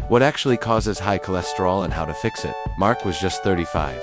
What actually causes high cholesterol and how to fix it? Mark was just 35.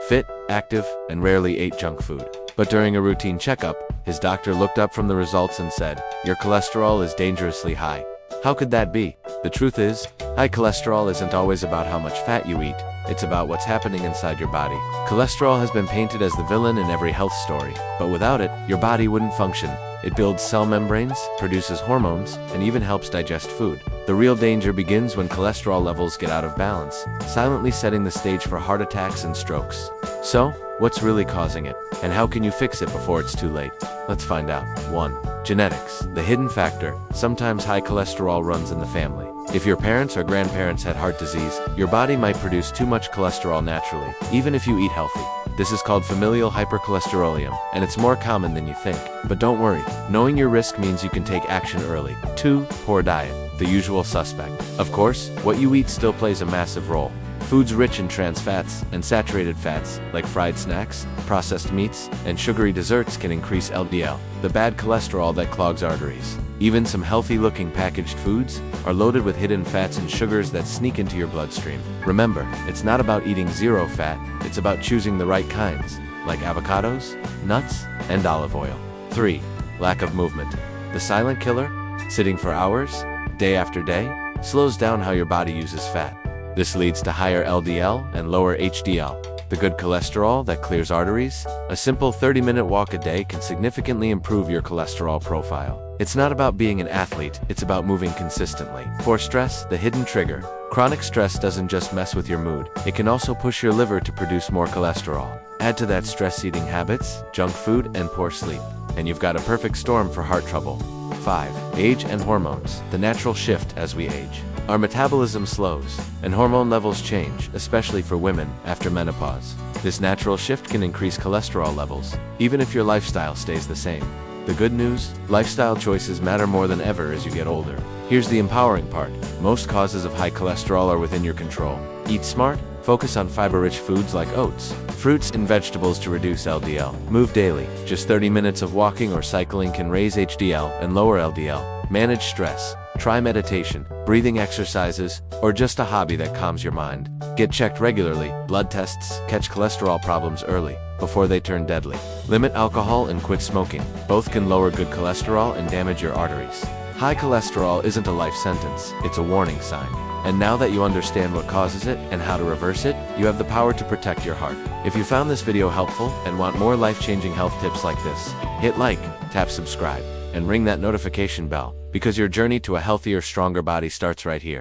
Fit, active, and rarely ate junk food. But during a routine checkup, his doctor looked up from the results and said, "Your cholesterol is dangerously high." How could that be? The truth is, high cholesterol isn't always about how much fat you eat, it's about what's happening inside your body. Cholesterol has been painted as the villain in every health story, but without it, your body wouldn't function. It builds cell membranes, produces hormones, and even helps digest food. The real danger begins when cholesterol levels get out of balance, silently setting the stage for heart attacks and strokes. So, what's really causing it? And how can you fix it before it's too late? Let's find out. 1. Genetics. The hidden factor. Sometimes high cholesterol runs in the family. If your parents or grandparents had heart disease, your body might produce too much cholesterol naturally, even if you eat healthy. This is called familial hypercholesterolem, and it's more common than you think. But don't worry, knowing your risk means you can take action early. 2. Poor diet. The usual suspect. Of course, what you eat still plays a massive role. Foods rich in trans fats and saturated fats, like fried snacks, processed meats, and sugary desserts can increase LDL, the bad cholesterol that clogs arteries. Even some healthy-looking packaged foods are loaded with hidden fats and sugars that sneak into your bloodstream. Remember, it's not about eating zero fat, it's about choosing the right kinds, like avocados, nuts, and olive oil. 3. Lack of movement. The silent killer? Sitting for hours, day after day, slows down how your body uses fat. This leads to higher LDL and lower HDL, the good cholesterol that clears arteries. A simple 30-minute walk a day can significantly improve your cholesterol profile. It's not about being an athlete, it's about moving consistently. 4. Stress, the hidden trigger. Chronic stress doesn't just mess with your mood, it can also push your liver to produce more cholesterol. Add to that stress eating habits, junk food, and poor sleep, and you've got a perfect storm for heart trouble. 5. Age and hormones. The natural shift as we age. Our metabolism slows, and hormone levels change, especially for women after menopause. This natural shift can increase cholesterol levels, even if your lifestyle stays the same. The good news? Lifestyle choices matter more than ever as you get older. Here's the empowering part. Most causes of high cholesterol are within your control. Eat smart, focus on fiber-rich foods like oats, fruits, and vegetables to reduce LDL. Move daily. Just 30 minutes of walking or cycling can raise HDL and lower LDL. Manage stress. Try meditation, breathing exercises, or just a hobby that calms your mind. Get checked regularly, blood tests, catch cholesterol problems early, before they turn deadly. Limit alcohol and quit smoking. Both can lower good cholesterol and damage your arteries. High cholesterol isn't a life sentence, it's a warning sign. And now that you understand what causes it and how to reverse it, you have the power to protect your heart. If you found this video helpful and want more life-changing health tips like this, hit like, tap subscribe, and ring that notification bell, because your journey to a healthier, stronger body starts right here.